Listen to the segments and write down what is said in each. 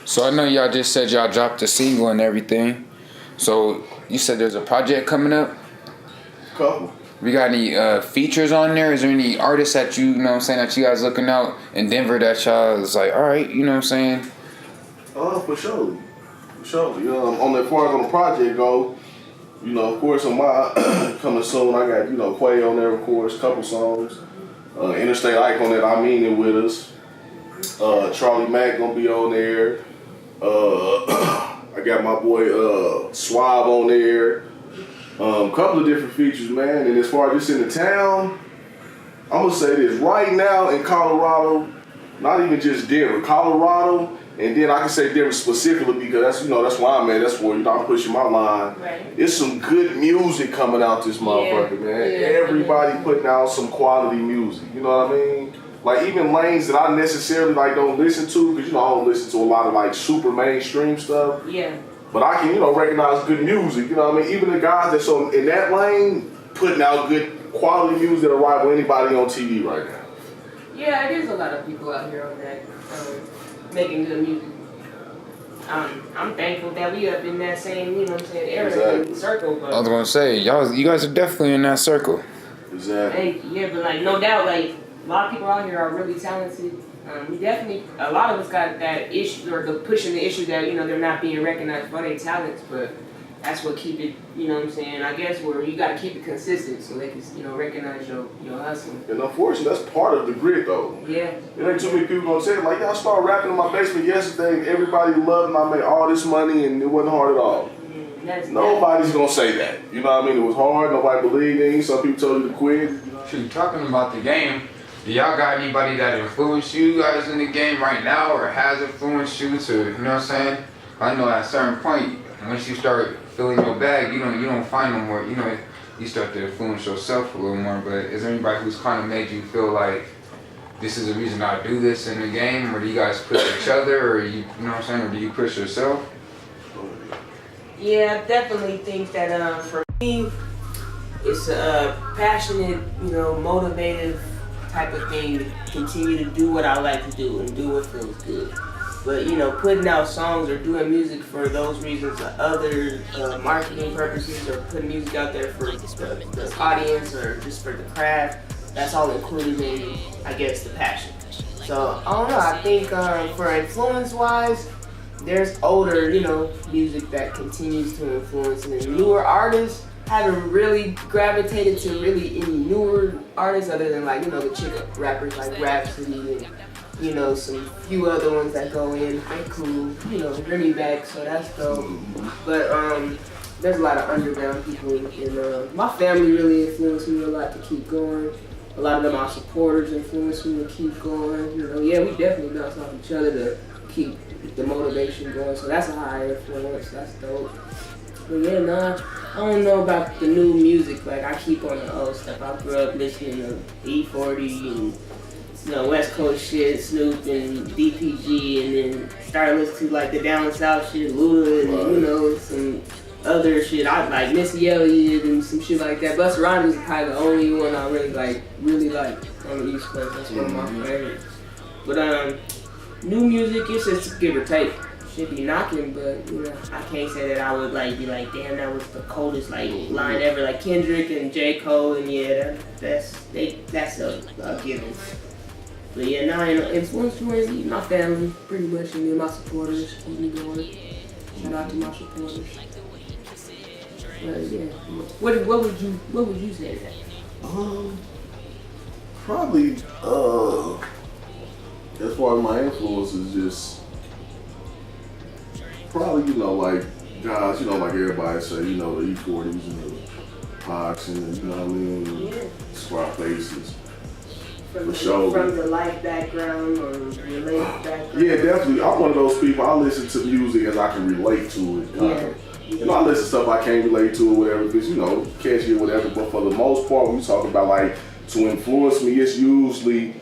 So I know y'all just said y'all dropped a single and everything. So you said there's a project coming up? Couple. We got any features on there? Is there any artists that you know what I'm saying, that you guys looking out in Denver that y'all is like, alright, you know what I'm saying? For sure. For sure. You know, as far as on the project go, you know, of course on my coming soon, I got, you know, KOO on there, of course, couple songs. Interstate Icon that I Mean It with us. Charlie Mack gonna be on there. I got my boy Suave on there. Couple of different features, man. And as far as just in the town, I'm gonna say this right now in Colorado, not even just Denver, Colorado, and then I can say Denver specifically because that's, you know, that's where I'm at. That's where, you know, I'm pushing my line. Right. It's some good music coming out this motherfucker, man. Yeah. Everybody putting out some quality music. You know what I mean? Like even lanes that I necessarily like don't listen to, because you know I don't listen to a lot of like super mainstream stuff. Yeah. But I can, you know, recognize good music. You know what I mean? Even the guys that's in that lane putting out good quality music that rival anybody on TV right now. Yeah, there's a lot of people out here on that making good music. I'm thankful that we up in that same, you know what I'm saying, area, circle. But I was gonna say, you guys are definitely in that circle. Exactly. Yeah, but like no doubt, like a lot of people out here are really talented. We definitely, a lot of us got that issue, or the pushing the issue that, you know, they're not being recognized for their talents, but that's what keep it, you know what I'm saying, I guess where you gotta keep it consistent so they can, you know, recognize your hustle. And unfortunately, that's part of the grit though. Yeah. There ain't too many people gonna say it. Like, y'all started rapping in my basement yesterday, everybody loved and I made all this money and it wasn't hard at all. Nobody's gonna say that. You know what I mean? It was hard, nobody believed in you, some people told you to quit. Shoot, talking about the game, do y'all got anybody that influenced you guys in the game right now or has influenced you to, you know what I'm saying? I know at a certain point, once you start filling your bag, you don't find no more, you know, you start to influence yourself a little more, but is there anybody who's kind of made you feel like this is the reason I do this in the game, or do you guys push each other, or you know what I'm saying, or do you push yourself? Yeah, I definitely think that for me, it's a passionate, you know, motivative type of thing to continue to do what I like to do and do what feels good. But, you know, putting out songs or doing music for those reasons or other marketing purposes or putting music out there for the audience or just for the craft, that's all included in, I guess, the passion. So, I don't know, I think for influence-wise, there's older, you know, music that continues to influence, and then newer artists haven't really gravitated to really any newer artists other than, like, you know, the chick rappers like Rhapsody and, you know, some few other ones that go in, they cool, you know, bring me back, so that's dope. But there's a lot of underground people, and my family really influenced me a lot to keep going. A lot of them, my supporters influenced me to keep going. You know, yeah, we definitely bounce off each other to keep the motivation going, so that's a high influence, that's dope. But yeah, nah, I don't know about the new music, like I keep on the old stuff. I grew up listening to E40 and, you know, West Coast shit, Snoop and DPG, and then started listening to like the down south shit, Luda, and you know, some other shit. I like Missy Elliott and some shit like that. Busta Rhymes is probably the only one I really like on the East Coast. That's one of my favorites. But new music, it's just give or take. Should be knocking, but you know, I can't say that I would like be like, damn, that was the coldest like line ever. Like Kendrick and J. Cole, and yeah, that's a given. But yeah, now you know, influence towards my family, pretty much, and then my supporters keep me going. Shout out to my supporters. But yeah, what would you say to that? Probably as far as my influence is just probably, you know, like guys, you know, like everybody say, you know, the E40s and the Pox and the, you know what I mean, Squad Faces. From the life background or related background? Yeah, definitely. I'm one of those people, I listen to music as I can relate to it. You know, I listen to stuff I can't relate to or whatever, because, you know, catchy or whatever, but for the most part, when we talk about, like, to influence me, it's usually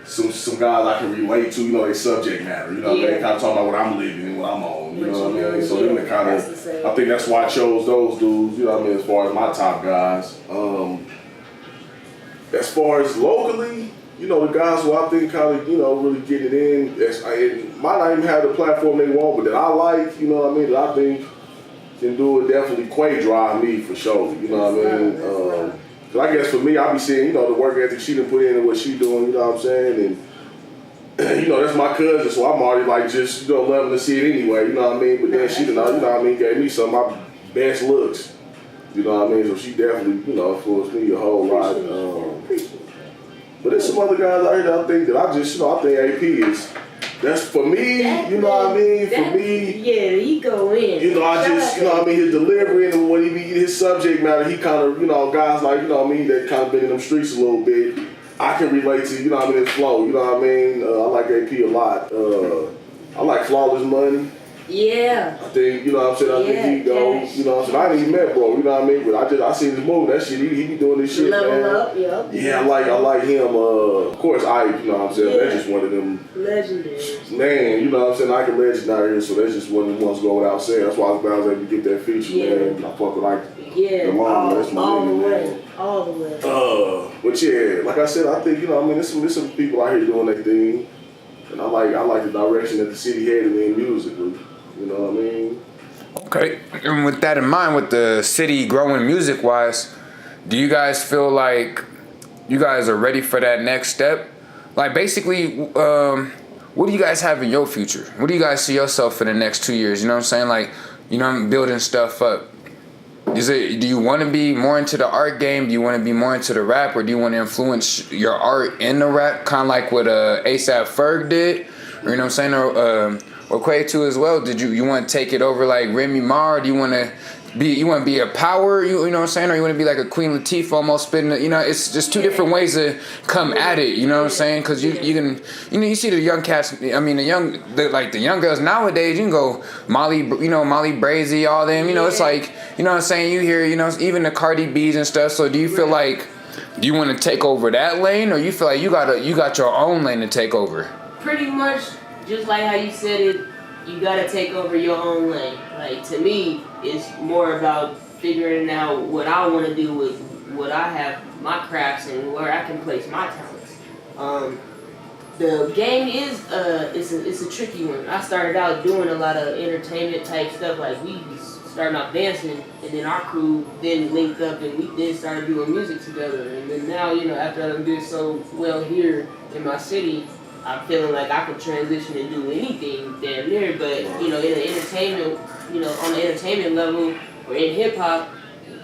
some guys I can relate to, you know, their subject matter, you know, they kind of talking about what I'm living and what I'm on, you know what I mean? So then it kind of, I think that's why I chose those dudes, you know what I mean, as far as my top guys. As far as locally, you know, the guys who I think kind of, you know, really get it in, might not even have the platform they want, but that I like, you know what I mean, that I think can do it, definitely Quay drive me for sure, you know what I mean? Cause I guess for me, I be seeing, you know, the work ethic she done put in and what she doing, you know what I'm saying? And, you know, that's my cousin, so I'm already like just, you know, loving to see it anyway, you know what I mean? But then she done, you know what I mean, gave me some of my best looks, you know what I mean? So she definitely, you know, influenced me a whole lot. But there's some other guys out here that I think that I just, you know, I think AP is, that's for me, you know what I mean? For me, yeah, he go in. you know, I just, you know what I mean, his delivery and when he be his subject matter, he kind of, you know, guys like, you know what I mean, that kind of been in them streets a little bit, I can relate to, you know what I mean, his flow, you know what I mean? I like AP a lot. I like Flawless Money. Yeah. I think, you know what I'm saying, I think he goes, you know what I'm saying, I ain't even met bro, you know what I mean, but I seen his move, that shit, he be doing this shit, Level man. up, yeah. Yeah, I like him, of course, Ike, you know what I'm saying, that's just one of them. Legendary. Man, you know what I'm saying, Ike a legend out here, so that's just one of the ones go without saying, that's why I was able to get that feature, man, I fuck with Ike. Yeah, that's my all the nigga, way, man. all the way. But yeah, like I said, I think, you know, I mean, there's some people out here doing their thing, and I like the direction that the city headed in musically. You know what I mean? Okay, and with that in mind, with the city growing music-wise, do you guys feel like you guys are ready for that next step? Like, basically, what do you guys have in your future? What do you guys see yourself in the next 2 years? You know what I'm saying? Like, you know, I'm building stuff up. Do you want to be more into the art game? Do you want to be more into the rap? Or do you want to influence your art in the rap? Kind of like what A$AP Ferg did? Or, you know what I'm saying? Or Quay too as well. Did you want to take it over like Remy Ma? Or do you want to be a power? You know what I'm saying? Or you want to be like a Queen Latifah, almost spitting? It's just two different ways to come at it. You know what I'm saying? Because you can, you see the young cats. I mean, the young girls nowadays. You can go Molly Brazy, all them. You know, it's like, you know what I'm saying. You hear, you know, even the Cardi B's and stuff. So do you feel like, do you want to take over that lane, or you feel like you got your own lane to take over? Pretty much. Just like how you said it, you gotta take over your own lane. Like, to me, it's more about figuring out what I want to do with what I have, my crafts, and where I can place my talents. The game is it's a tricky one. I started out doing a lot of entertainment type stuff, like we starting off dancing, and then our crew then linked up and we then started doing music together. And then now, you know, after I did so well here in my city, I'm feeling like I can transition and do anything damn near, but, you know, in the entertainment, you know, on the entertainment level, or in hip hop,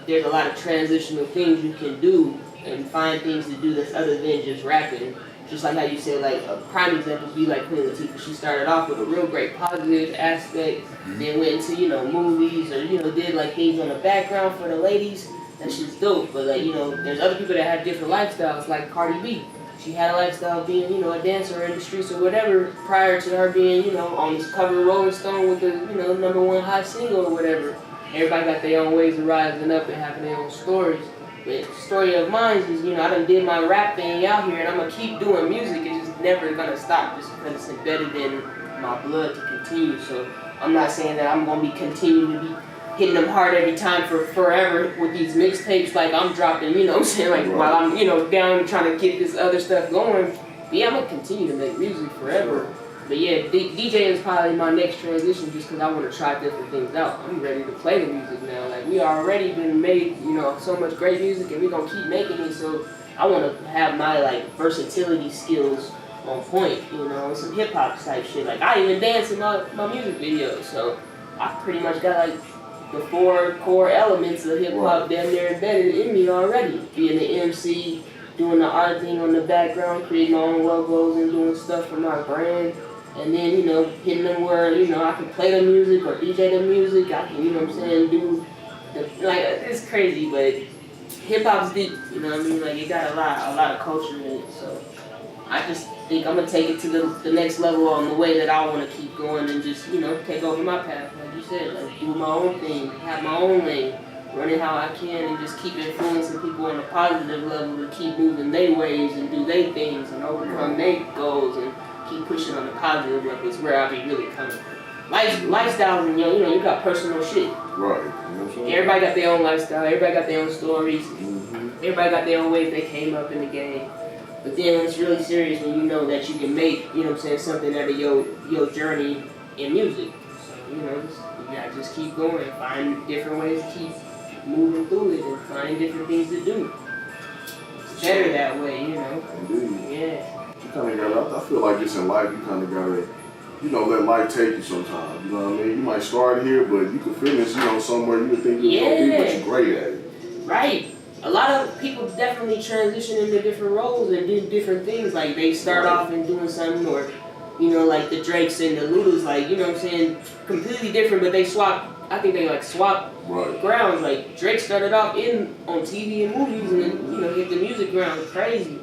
there's a lot of transitional things you can do and find things to do that's other than just rapping. Just like how you said, like, a prime example would be like Queen Latifah. She started off with a real great positive aspect, then went into, you know, movies, or, you know, did like things on the background for the ladies. That shit's dope. But, like, you know, there's other people that have different lifestyles, like Cardi B. She had a lifestyle of being, you know, a dancer in the streets or whatever prior to her being, you know, on this cover of Rolling Stone with the, you know, #1 hot single or whatever. Everybody got their own ways of rising up and having their own stories. But the story of mine is, you know, I done did my rap thing out here, and I'm going to keep doing music. It's just never going to stop just because it's embedded in my blood to continue. So I'm not saying that I'm going to be continuing to be hitting them hard every time for forever with these mixtapes like I'm dropping, you know what I'm saying, like while I'm, you know, down trying to get this other stuff going. But yeah, I'm going to continue to make music forever. But yeah, DJ is probably my next transition just because I want to try different things out. I'm ready to play the music now. Like, we already been made, you know, so much great music, and we're going to keep making it. So I want to have my, like, versatility skills on point, you know, some hip-hop type shit. Like, I even dance in my music videos. So I pretty much got, like, the 4 core elements of hip-hop damn near embedded in me already. Being the MC, doing the art thing on the background, creating my own logos and doing stuff for my brand. And then, you know, hitting them where, you know, I can play the music or DJ the music. I can, you know what I'm saying, do, like, it's crazy, but hip-hop's deep, you know what I mean? Like, it got a lot of culture in it, so I just think I'm going to take it to the next level on the way that I want to keep going and just, you know, take over my path, like you said, like, do my own thing, have my own lane, run it how I can, and just keep influencing people on a positive level to keep moving their ways and do their things and overcome their goals and keep pushing on the positive level is where I be really coming from. Lifestyles, and you know, you got personal shit. Right. Everybody got their own lifestyle. Everybody got their own stories. Everybody got their own ways they came up in the game. But then it's really serious when you know that you can make, you know what I'm saying, something out of your journey in music. So, you know, you gotta just keep going and find different ways to keep moving through it and find different things to do. It's better that way, you know. Indeed. Yeah. You kind of gotta, I feel like it's in life, you kind of gotta, you know, let life take you sometimes. You know what I mean? You might start here, but you could finish, you know, somewhere you would think you're gonna be, but you're great at it. Right. A lot of people definitely transition into different roles and do different things. Like they start off in doing something, or, you know, like the Drakes and the Ludas, like, you know what I'm saying, completely different, but they swap. I think they like swap grounds. Like Drake started off on TV and movies, and then, you know, hit the music ground crazy.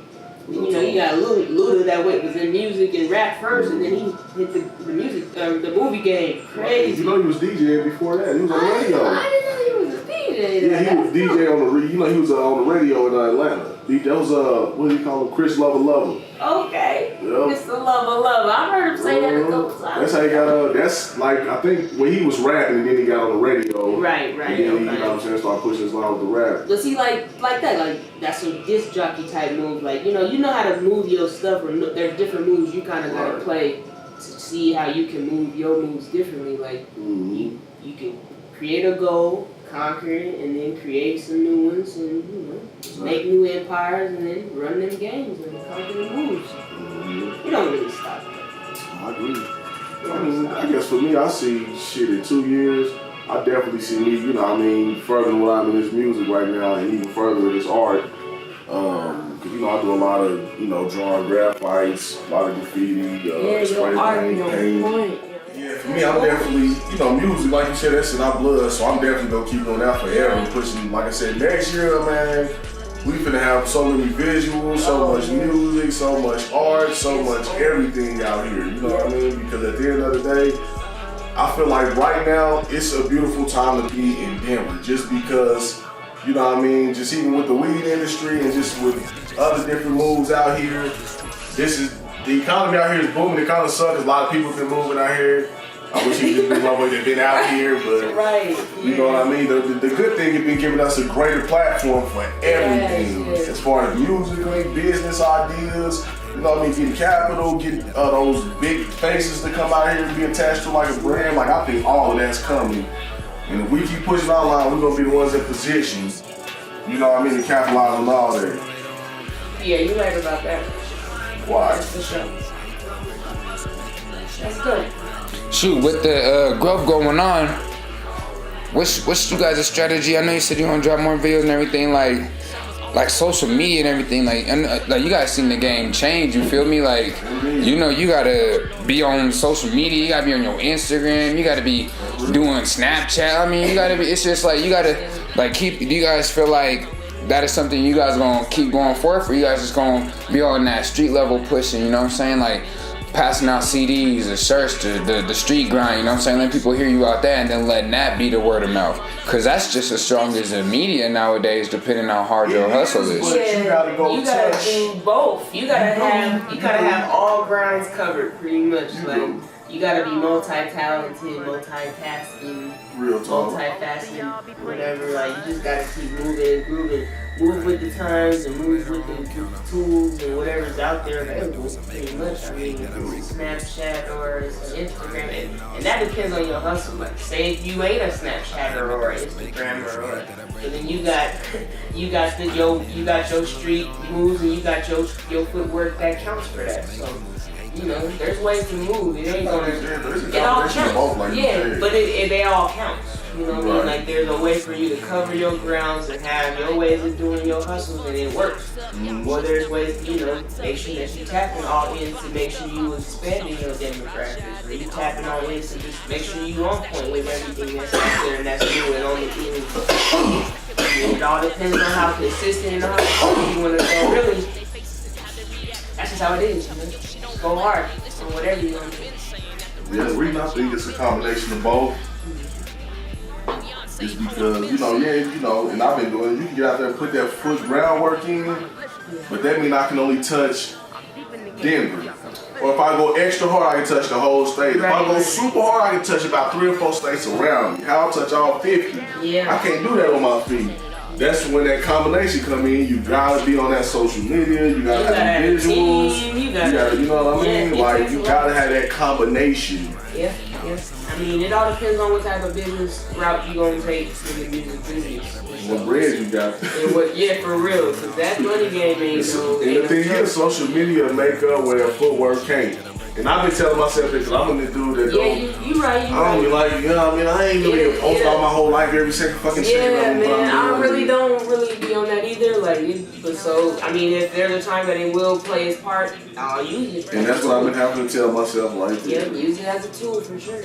And, you know, you got Luda that was in music and rap first, and then he hit the music, the movie game crazy. You know, he was DJing before that. He was on the radio. I didn't know he was a DJ. Yeah, he was DJ on the, you know, he was on the radio in Atlanta. That was, what do you call him? Chris Lover. Okay. Yep. Mr. Lover. I heard him say that a couple times. That's how he got, that's like, I think when he was rapping and then he got on the radio. Right. And then he, you know what I'm saying, started pushing his line with the rap. But see, like that, like, that's a disc jockey type move. Like, you know how to move your stuff, or there's different moves you kind of gotta play to see how you can move your moves differently. Like, you can create a goal, conquer it, and then create some new ones, and, you know, make new empires, and then run them games and conquer the moves. You don't really stop that. I agree. I mean, I guess for me, I see shit in 2 years. I definitely see me, you know, I mean, further than what I'm in this music right now, and even further in this art. Cause you know, I do a lot of, you know, drawing graphites, a lot of graffiti, spray paint. Yeah, for me, I'm definitely, you know, music, like you said, that's in our blood, so I'm definitely gonna keep doing that forever, pushing, like I said, next year, man, we finna have so many visuals, so much music, so much art, so much everything out here, you know what I mean? Because at the end of the day, I feel like right now, it's a beautiful time to be in Denver, just because, you know what I mean, just even with the weed industry and just with other different moves out here, the economy out here is booming. It kind of sucks. A lot of people have been moving out here. I wish he just been out here, but you know what I mean? The good thing has been giving us a greater platform for everything. Yes. As far as musically, business ideas, you know what I mean? Getting capital, getting those big faces to come out here and be attached to like a brand. Like, I think all of that's coming. And if we keep pushing our line, we're going to be the ones in position, you know what I mean, to capitalize on all that. Yeah, you're right about that. Why? That's for sure. That's good. Shoot, with the growth going on, what's you guys' strategy? I know you said you want to drop more videos and everything, like social media and everything, like you guys seen the game change, you feel me? Like, you know, you gotta be on social media, you gotta be on your Instagram, you gotta be doing Snapchat. I mean, you gotta be, it's just like, you gotta, like, do you guys feel like that is something you guys gonna keep going forth, or you guys just gonna be on that street level pushing, you know what I'm saying? Like, passing out CDs or shirts, the street grind, you know what I'm saying? Letting people hear you out there and then letting that be the word of mouth. Cause that's just as strong as the media nowadays, depending on how hard your hustle is. Yeah, you gotta do both. You gotta have all grounds covered pretty much. Like, you gotta be multi-talented, multitasking, multifaceted, whatever. Like, you just gotta keep moving and grooving. Move with the times and move with the tools and whatever's out there available, pretty much. I mean, it's Snapchat or it's Instagram, and that depends on your hustle. Like, say if you ain't a Snapchatter or an Instagrammer, and then you got your street moves and you got your footwork that counts for that. So, you know, there's ways to move. It ain't gonna. It all counts. Yeah, but they all count. You know what I mean? Like, there's a way for you to cover your grounds and have your ways of doing your hustles, and it works. Or there's ways, you know, make sure that you tapping all in to make sure you expanding your demographics. Or you tapping all in to just make sure you on point with everything that's out there and that's new and on the thing. It all depends on how consistent and how hard you want to go. Really, that's just how it is. You know? Just go hard on whatever you want to do. Yeah, the reason I think it's a combination of both is because, you know, and I've been doing it, you can get out there and put that foot groundwork in, but that means I can only touch Denver. Or if I go extra hard, I can touch the whole state. If I go super hard, I can touch about 3 or 4 states around me. I'll touch all 50. Yeah. I can't do that on my feet. that's when that combination come in. You gotta be on that social media. You gotta have the visuals. You gotta, you know what I mean? Like you gotta have that combination. Yeah. I mean, it all depends on what type of business route you gonna take to the music business. What bread you got? And what, yeah, for real, cause that money game ain't no. And the thing is, social media make up where footwork can't. And I've been telling myself that because I'm the dude that you right. I don't be like, you know what I mean? I ain't really post all my whole life every second fucking second. Yeah, man, I really don't be on that either. Like, but so, I mean, if there's a time that it will play its part, I'll use it. And that's what I've been having to tell myself, like, yeah, use it as a tool for sure.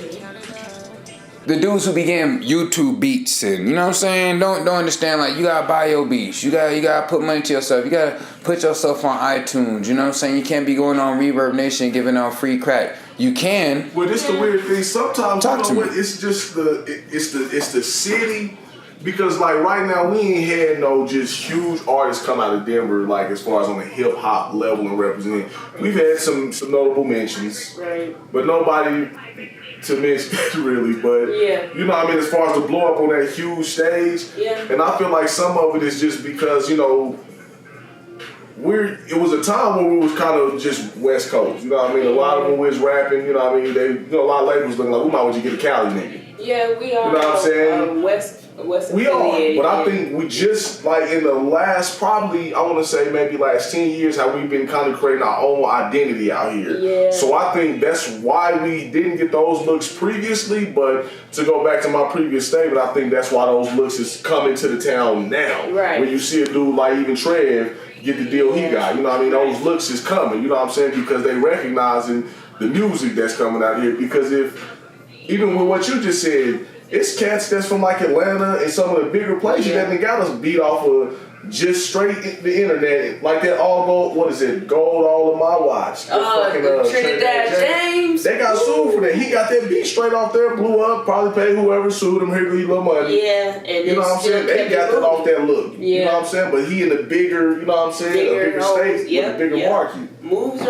The dudes who began YouTube beats and, you know what I'm saying, don't understand, like, you gotta buy your beats. You gotta put money to yourself. You gotta put yourself on iTunes. You know what I'm saying? You can't be going on Reverb Nation giving out free crack. You can. Well, this the weird thing. Sometimes Talk to me. it's just it's the city. Because like right now we ain't had no just huge artists come out of Denver, like as far as on the hip hop level and representing. We've had some notable mentions. Right. But nobody to mention really, but you know what I mean, as far as to blow up on that huge stage. Yeah. And I feel like some of it is just because, you know, it was a time when we was kind of just West Coast, you know what I mean? A lot of them was rapping, you know what I mean? A lot of labels looking like, we might want you get a Cali nigga. Yeah, we are. You know what I'm saying? West we are, but I think we just, like in the last, probably, I want to say maybe last 10 years, how we've been kind of creating our own identity out here. Yeah. So I think that's why we didn't get those looks previously, but to go back to my previous statement, I think that's why those looks is coming to the town now. Right. When you see a dude like even Trev get the deal he got, you know what I mean? Those looks is coming, you know what I'm saying? Because they recognizing the music that's coming out here. Because even with what you just said, it's cats that's from like Atlanta and some of the bigger places that got us beat off of just straight the internet, like that all gold. What is it? Gold all of my watch. Trinidad James. They got sued for that. He got that beat straight off there, blew up. Probably paid whoever sued him here little money. Yeah, and you know what I'm saying. They got that off that look. Yeah. You know what I'm saying. But he in a bigger, you know what I'm saying, a bigger state with a bigger market.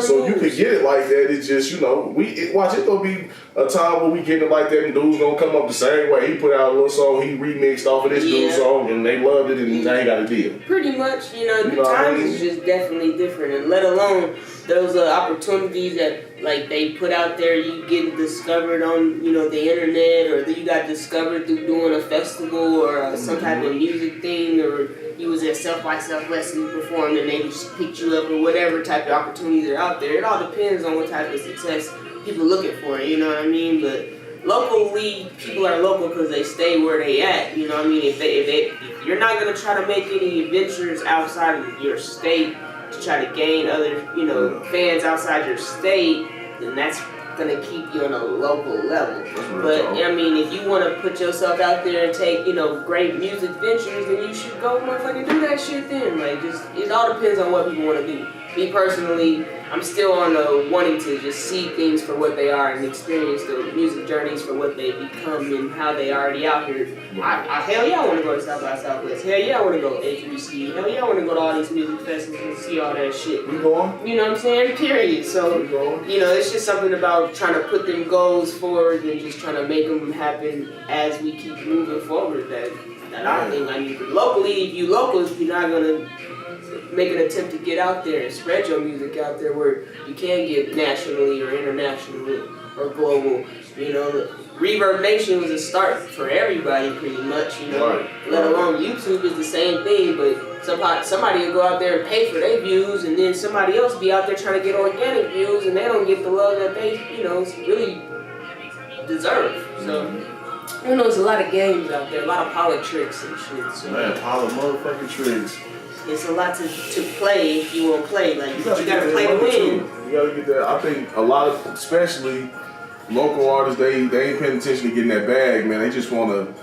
So you could get it like that. It's just, you know, watch it gonna be a time where we get it like that and dudes gonna come up the same way. He put out a little song, he remixed off of this dude's song, and they loved it, and now he got a deal. Pretty much, you know, the times is just definitely different, and let alone those opportunities that like they put out there. You get discovered on, you know, the internet, or you got discovered through doing a festival or some type of music thing, or you was at South by Southwest and you performed and they just picked you up, or whatever type of opportunities are out there. It all depends on what type of success people looking for, you know what I mean? But locally, people are local because they stay where they at, you know what I mean? If you're not gonna try to make any ventures outside of your state to try to gain other, you know, fans outside your state, then that's gonna keep you on a local level. But I mean, if you want to put yourself out there and take, you know, great music ventures, then you should go motherfucking do that shit then. Like, just, it all depends on what people want to do. Me personally, I'm still on wanting to just see things for what they are and experience the music journeys for what they become and how they already out here. Hell yeah, I want to go to South by Southwest. Hell yeah, I want to go to HBC. Hell yeah, I want to go to all these music festivals and see all that shit. We going? You know what I'm saying? Period. So, you know, it's just something about trying to put them goals forward and just trying to make them happen as we keep moving forward. That I think, I mean, locally, if you locals, you're not going to make an attempt to get out there and spread your music out there where you can get nationally or internationally or global. You know, Reverb Nation was a start for everybody pretty much, you know. Let alone YouTube is the same thing, but somebody will go out there and pay for their views, and then somebody else be out there trying to get organic views, and they don't get the love that they, you know, really deserve. So, you know, there's a lot of games out there, a lot of politics and shit. So. Man, motherfucking tricks. It's a lot to play if you want to play. Like, you gotta play to win. You gotta get that. I think a lot of, especially local artists, they ain't paying attention to getting that bag, man. They just wanna.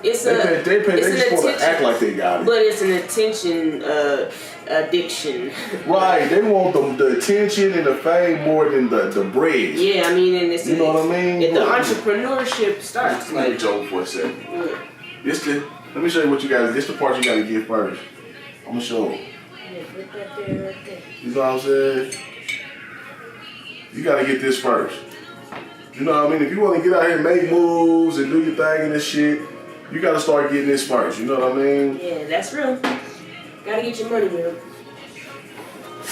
They just wanna act like they got it. But it's an attention addiction. Right. They want the attention and the fame more than the bread. Yeah, I mean, and it's, you know what I mean. If the entrepreneurship starts, let me joke for a second. Let me show you what you guys. This the part you gotta get first. I'm gonna show them. You know what I'm saying? You gotta get this first. You know what I mean? If you wanna get out here and make moves and do your thing and this shit, you gotta start getting this first. You know what I mean? Yeah, that's real. Gotta get your money, man.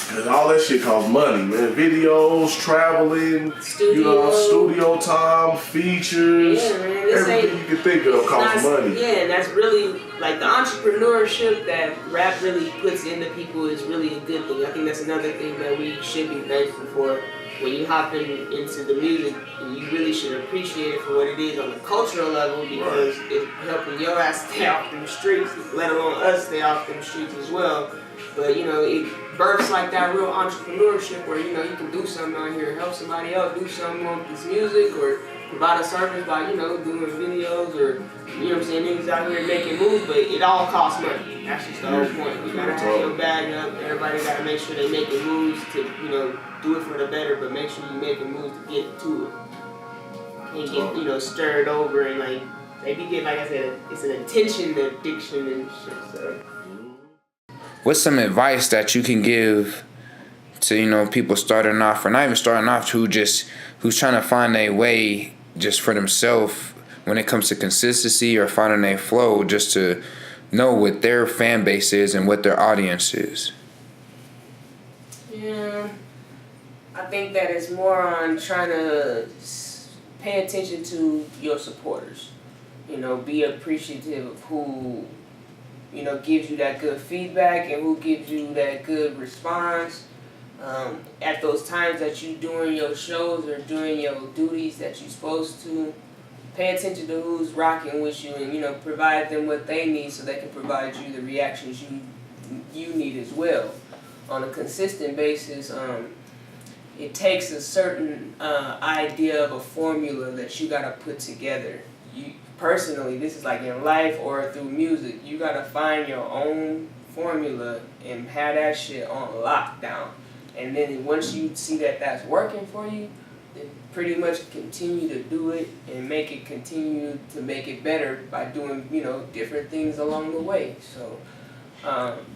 Cause all that shit costs money, man. Videos, traveling, studio time, features, everything you can think of costs money. Yeah, and that's really like the entrepreneurship that rap really puts into people is really a good thing. I think that's another thing that we should be thankful for. When you hop into the music, and you really should appreciate it for what it is on the cultural level, because it's helping your ass stay off them streets, let alone us stay off them streets as well. But you know, it births like that real entrepreneurship where you can do something out here, help somebody else do something on this music, or provide a service by doing videos, or what I'm saying, niggas out here making moves, but it all costs money. That's just the whole point. You gotta have your bag up. Everybody gotta make sure they making moves to do it for the better, but make sure you making moves to get to it. And get stirred over and like maybe get, like I said, it's an attention addiction and shit. So. What's some advice that you can give to people starting off, or not even starting off, who's trying to find a way just for themselves when it comes to consistency or finding a flow, just to know what their fan base is and what their audience is? Yeah, I think that it's more on trying to pay attention to your supporters. Be appreciative of who gives you that good feedback and who gives you that good response. At those times that you doing your shows or doing your duties that you're supposed to, pay attention to who's rocking with you and provide them what they need so they can provide you the reactions you need as well. On a consistent basis, it takes a certain idea of a formula that you gotta put together. Personally, this is like in life or through music, you gotta find your own formula and have that shit on lockdown. And then once you see that that's working for you, then pretty much continue to do it and continue to make it better by doing, different things along the way. So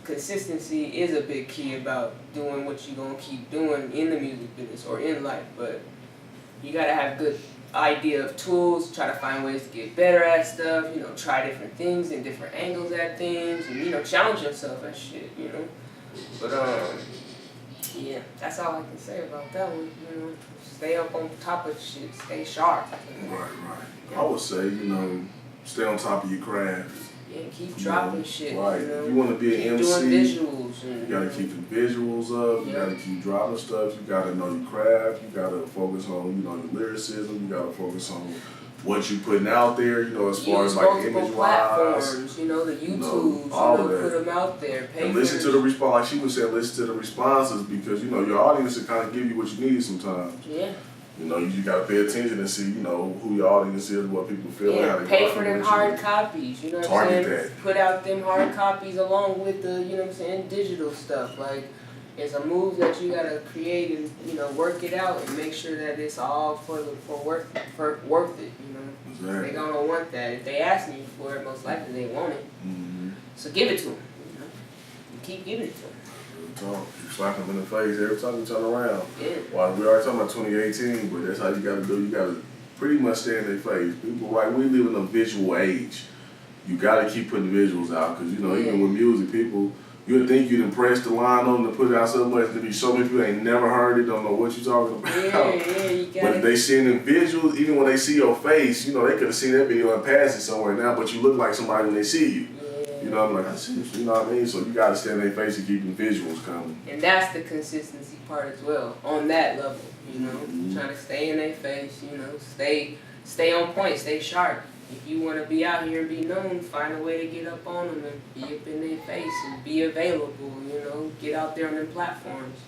consistency is a big key about doing what you're gonna keep doing in the music business or in life, but you gotta have good idea of tools, try to find ways to get better at stuff, try different things and different angles at things, and challenge yourself at shit, But yeah, that's all I can say about that one. Stay up on top of shit, stay sharp. Right. I would say, stay on top of your craft. Yeah, keep dropping shit. Right. If you want to be an MC, doing visuals. You gotta keep the visuals up. You gotta keep dropping stuff. You gotta know your craft. You gotta focus on, your lyricism. You gotta focus on what you putting out there. As far as like image wise. The YouTubes. All of that. Put them out there. And listen to the response. Like she was saying, listen to the responses, because your audience will kind of give you what you need sometimes. Yeah. You gotta pay attention and see, who your audience is, what people feel, yeah, how they pay for them hard copies, what I'm saying? That. Put out them hard copies along with the, digital stuff. Like, it's a move that you gotta create and, work it out and make sure that it's all worth it, Exactly. They're gonna want that. If they ask you for it, most likely they want it. Mm-hmm. So give it to them, You keep giving it to them. You slap them in the face every time you turn around. Yeah. Well, we already talking about 2018, but that's how you gotta do. You gotta pretty much stay in their face. People, like, we live in a visual age. You gotta keep putting visuals out, because even with music, people, you would think you'd impress the line on them to put it out so much, to be so many people ain't never heard it, don't know what you're talking about. Yeah, you got But if they see it in visuals, even when they see your face, they could have seen that video in passing somewhere now, but you look like somebody when they see you. I'm like, I see you, know what I mean? So you gotta stay in their face and keep the visuals coming. And that's the consistency part as well, on that level, Mm-hmm. Trying to stay in their face, stay on point, stay sharp. If you want to be out here and be known, find a way to get up on them and be up in their face and be available, get out there on them platforms.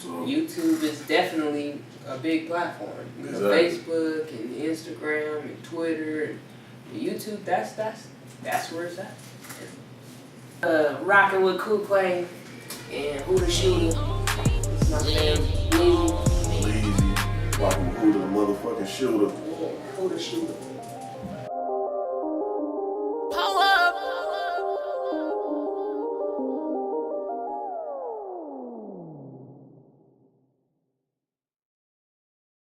YouTube is definitely a big platform. Facebook and Instagram and Twitter and YouTube, that's where it's at. Rocking with KOO QUA and Whodashoota. It's my man, Leezy. Rocking with Who the motherfucking shooter. Whodashoota.